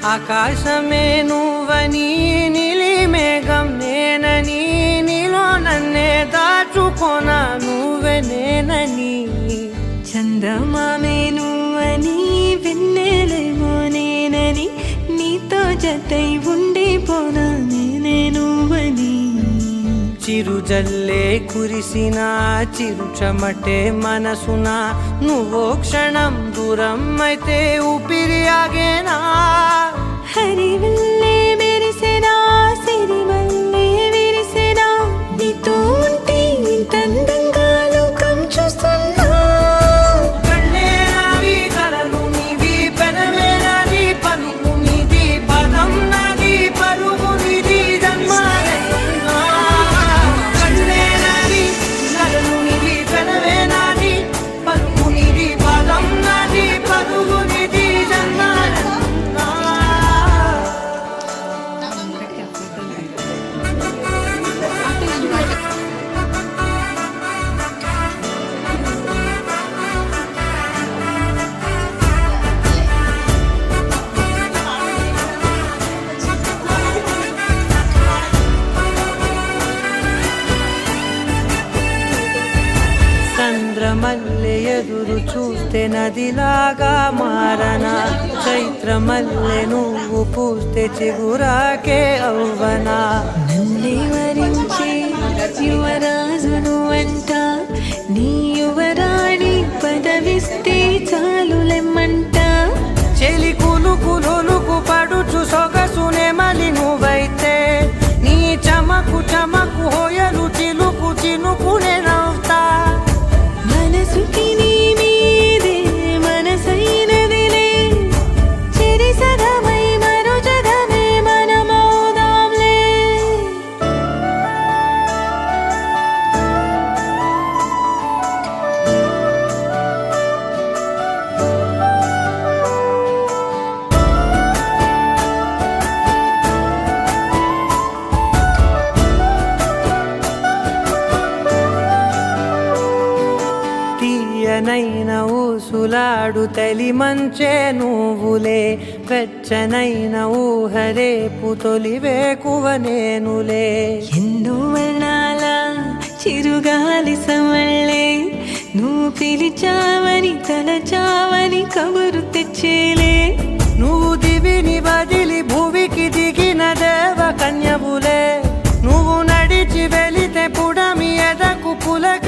ఆకాశమే నువ్వని నీలి మేఘం నేనని నీలో నన్నే దాచుకోనా నువ్వే నేనని చందమామే నువ్వని వెన్నెలేమో నేనని నీతో జతై ఉండిపోనా నేనే నువ్వని చిరుజల్లే కురిసిన చిరు చెమటే మనసున నువ్వో క్షణం దూరం అయితే ఊపిరి ఆగేనా హరివల్లే మెరిసెనా సిరివల్లే విరిసెనా నీతో ఉంటే ఇంత అందంగా లోకం చూస్తున్నా కళ్ళే నావి కలలు నీవి పెనమే నాది పలుకు నీది పదం నాది పరుగు నీది జన్మ కళ్ళే నావి కలలు నీవి పెనమే నాది పలుకు నీది పదం నాది పరుగు నీది జన్మ చంద్రమల్లె ఎదురు చూస్తే నదిలాగా మారనా చైత్రమల్లె నువ్వు పూస్తే చిగురాకే అవ్వనా నన్నే వరించే యువరాజును అంట నీ యువరాణి పదవిస్తే చాలులెమ్మంట చెలి కులుకు పడుచు సొగసునే మలి నువ్వైతే నీ చమకు చమకు హోయలు చిలుకు చినుకునే నవ్వుతా మనసుకి నీ మీదే మనసైనదిలే చెరి సగమై మరో జగమే మనమౌదాంలే తీయనైన ఊసులాడు తలి మంచే నువ్వులే వెచ్చనైన ఊహరేపు తొలి వేకువ నేనులే ఎన్నో వర్ణాల చిరుగాలి సమళ్ళే నువ్వు పిలిచావని తలచావని కబురు తెచ్చేలే నువ్వు దివిని వదిలి భూమికి దిగిన దేవ కన్యవులే నువ్వు నడిచి వెళితే పుడమి ఎదకు పులక